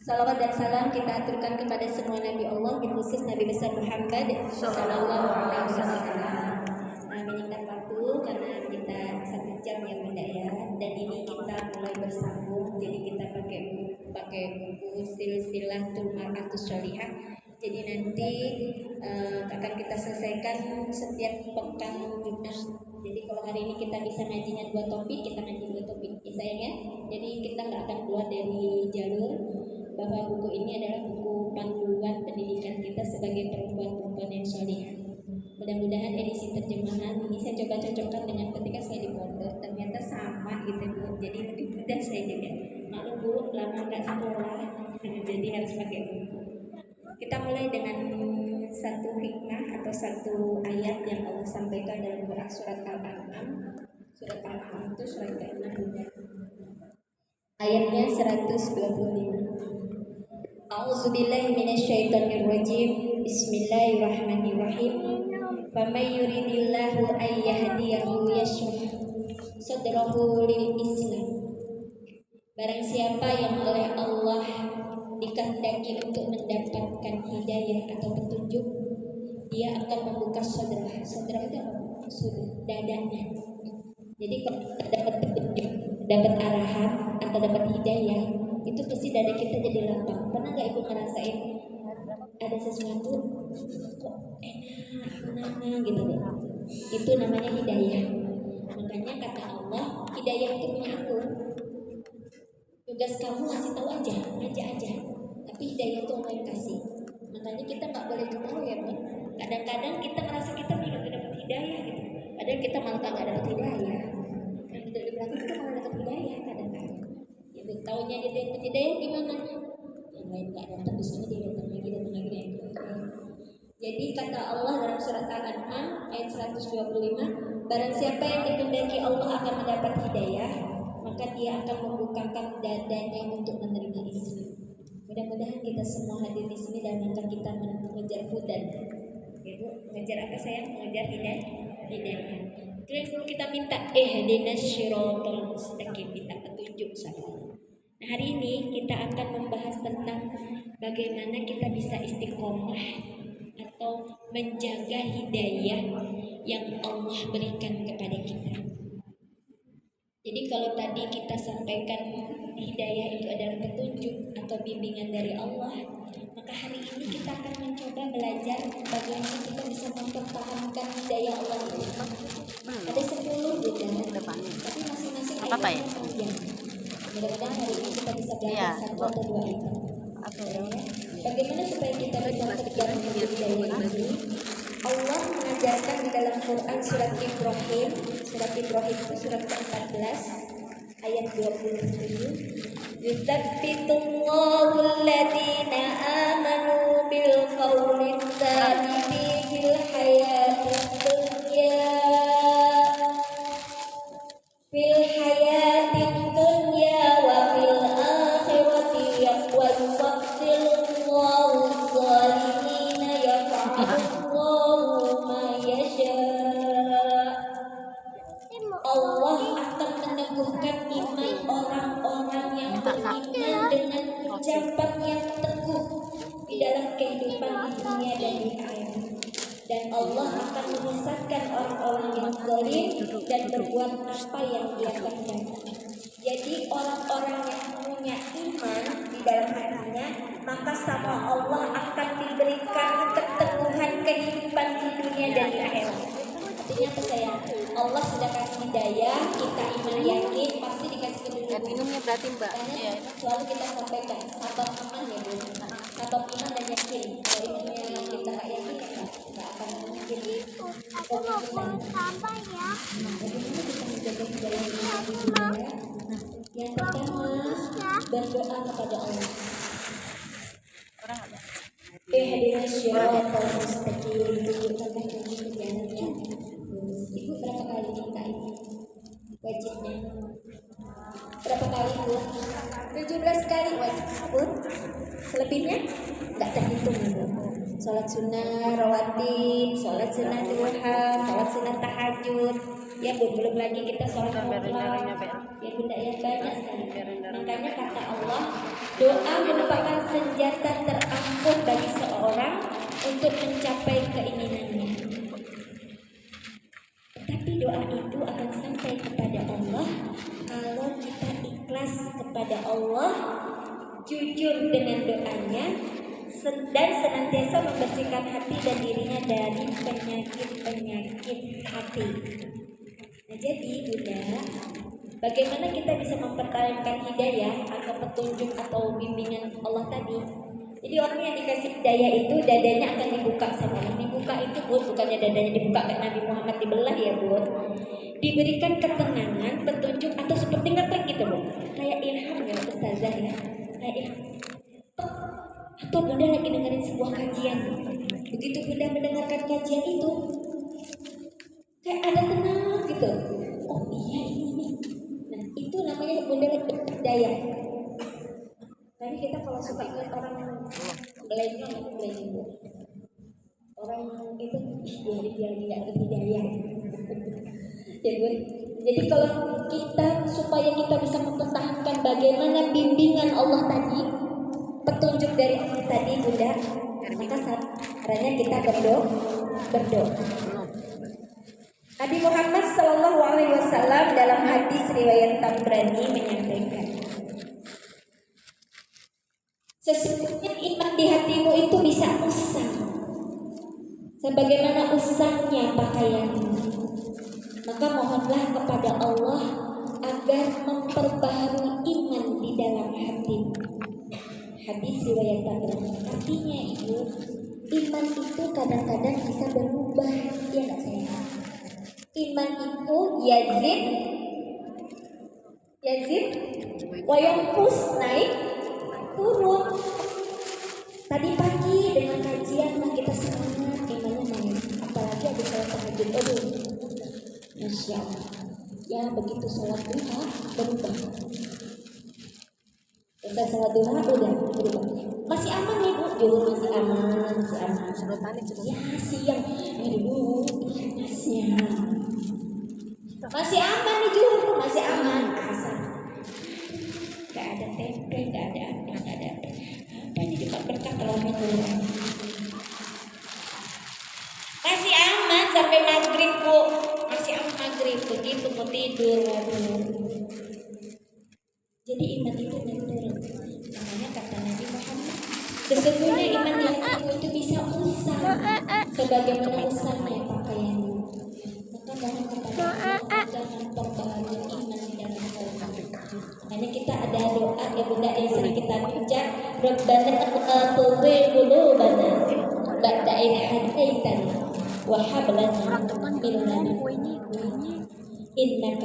Salawat dan salam kita aturkan kepada semua Nabi Allah, khusus Nabi besar Muhammad Sallallahu Alaihi Wasallam. Meningkat waktu karena kita 1 jam yang benda ya, dan ini kita mulai bersambung. Jadi kita pakai buku silsilatul mar'atus sholihah. Jadi nanti akan kita selesaikan setiap pekan kita. Jadi kalau hari ini kita bisa ngajinya 2 topik, kita ngaji 2 topik ya sayang ya. Jadi kita nggak akan keluar dari jalur bahwa buku ini adalah buku panduan pendidikan kita sebagai perempuan-perempuan yang sholihah. Mudah-mudahan edisi terjemahan ini saya coba cocokkan dengan ketika saya di pondok, ternyata sama gitu Bu. Jadi lebih mudah saya juga. Maklum Bu, lama nggak sekolah, jadi harus pakai buku. Kita mulai dengan satu hikmah atau satu ayat yang Allah sampaikan dalam Quran surat Al-An'am. Surat Al-An'am itu surat ke-6. Ayatnya 125. A'udzubillahi minasyaitonirrajim. Bismillahirrahmanirrahim. Faman yuridillahu an yahdiyahu yashrah sadrahu lil Islam. Barang siapa yang oleh Allah dikehendaki untuk mendapatkan hidayah atau petunjuk, dia akan membuka sadrah. Sadrah itu apa? Dadanya. Jadi kalau kita dapat petunjuk, dapat arahan atau dapat hidayah, itu pasti dada kita jadi lapang. Pernah nggak ibu ngerasain ada sesuatu kok enak gitu deh? Itu namanya hidayah. Makanya kata Allah, hidayah itu punya aku. Tugas kamu ngasih tahu aja aja. Tapi hidayah itu Allah yang kasih. Makanya kita nggak boleh ketahui ya Bu. Kadang-kadang kita merasa kita tidak dapat hidayah gitu. Padahal kita malah nggak dapat hidayah. Kan di belakang kita malah dapat hidayah kadang-kadang. Itu taunya dia dapat hidayah gimana? Yang lain nggak dapat, biasanya dia datang lagi. Jadi kata Allah dalam surat Al-An'am ayat 125, barang siapa yang dikehendaki Allah akan mendapat hidayah, maka dia akan membukakan dadanya untuk menerima Islam. Mudah-mudahan kita semua hadir di sini dan rangka kita mengejar hudan. Ibu, mengejar apa sayang? Mengejar hidayah. Terus kalau kita minta ihdinas shiratal mustaqim, minta petunjuk sama Allah. Nah, hari ini kita akan membahas tentang bagaimana kita bisa istiqomah atau menjaga hidayah yang Allah berikan kepada kita. Jadi kalau tadi kita sampaikan hidayah itu adalah petunjuk atau bimbingan dari Allah, maka hari ini kita akan mencoba belajar bagaimana kita bisa mempertahankan hidayah Allah itu. Ada 10 bidang, tapi masing-masing apa ya? Mudah-mudahan hari ini kita bisa belajar 1 atau 2 itu. Bagaimana supaya kita bisa berjalan dengan hidayah ini? Allah mengajarkan di dalam Quran surat Ibrahim. Surat Ibrahim itu surat ke-14 ayat 27. Yusabbitullahu alladhina amanu bil qawli tsabiti fil hayatid dunya wa fil akhirati wa yufaddilullahu adh-dhalimina yaf'alullahu ma yasha. Allah akan meneguhkan iman orang-orang yang beriman dengan ucapan yang teguh di dalam kehidupan di dunia dan di akhirat. Dan Allah akan menyesatkan orang-orang yang zalim dan berbuat apa yang dia kehendaki. Jadi orang-orang yang punya iman di dalam hatinya, maka sama Allah akan diberikan keteguhan kehidupan di dunia dan di akhirat. Artinya apa sayang? Allah sudah kasih hidayah, kita iman yakin pasti dikasih kedudukan. Minumnya berarti Mbak. Karena selalu kita sampaikan sabab iman ya Bu. Sabab iman dan yakin. Kalau imannya kita nggak yakin ya nggak akan mungkin. Aku mau buang sampah ya. Bagaimana kita menjaga hidayah ini? Yang pertama berdoa kepada Allah. Orang ada. Ihdinas shiratal mustaqim, tunjukkanlah kami ke jalan yang lurus. Ibu berapa kali minta ini? Wajibnya berapa kali Bu? 17 kali wajib Bu. Selebihnya tidak terhitung Bu. Sholat sunnah rawatib, sholat sunnah duha, sholat sunnah tahajud. Ya Bu, belum lagi kita sholat mutlak. Ya Bunda ya banyak sekali. Makanya kata Allah, doa merupakan untuk mencapai keinginannya. Tapi doa itu akan sampai kepada Allah kalau kita ikhlas kepada Allah, jujur dengan doanya, dan senantiasa membersihkan hati dan dirinya dari penyakit-penyakit hati. Nah, jadi Bunda, bagaimana kita bisa mempertahankan hidayah atau petunjuk atau bimbingan Allah tadi? Jadi orang yang dikasih hidayah itu dadanya akan dibuka sama Allah. Dibuka itu bukannya dadanya dibuka kayak Nabi Muhammad dibelah ya Bun. Diberikan ketenangan, petunjuk atau seperti ngeklik gitu Bun. Kayak ilham ya Ustazah ya. Kayak ilham. Atau Bunda lagi dengerin sebuah kajian. Begitu Bunda mendengarkan kajian itu, kayak ada tenang gitu. Oh iya ini. Nah itu namanya Bunda berdaya. Tadi kita kalau suka lihat orang belajar orang itu dia berdaya. Ya Bun. Jadi kalau kita supaya kita bisa mempertahankan bagaimana bimbingan Allah tadi, petunjuk dari Allah tadi Bunda, maka caranya kita berdoa. Nabi Muhammad SAW dalam hadis riwayat Tabrani menyampaikan, sesungguhnya iman di hatimu itu bisa usang, sebagaimana usangnya pakaianmu. Maka mohonlah kepada Allah agar memperbaharui iman di dalam hatimu. Hadis riwayat Tabrani. Artinya Ibu, iman itu kadang-kadang bisa berubah, ya nggak sayang? Iman itu yazid, wayangkus, naik, turun. Tadi pagi dengan kajian kita semangat, imannya naik. Apalagi habis sholat tahajud, aduh, Masya Allah. Ya begitu sholat duha berubah. Kita sholat duha udah berubah. Masih aman ya Bu? Jauh masih aman. Ya siang. Aduh, masih aman nih Juhur, masih aman. Asal. Gak ada tempe, gak ada apa ini juga berkah kalau menurun. Masih aman sampai maghrib Bu. Masih aman maghrib. Begitu mau tidur. Waduh. Jadi iman itu menurun. Makanya kata Nabi Muhammad, sesungguhnya iman di hatimu itu bisa usang, sebagaimana usangnya pakaianmu. Maka mohon kepada Allah jangan perbaharui iman di dalam hati. Makanya kita ada doa ya Bunda yang sering kita baca, Rabbana tuzigh qulubana ba'da idh hadaytana wa hab lana min ladunka innaka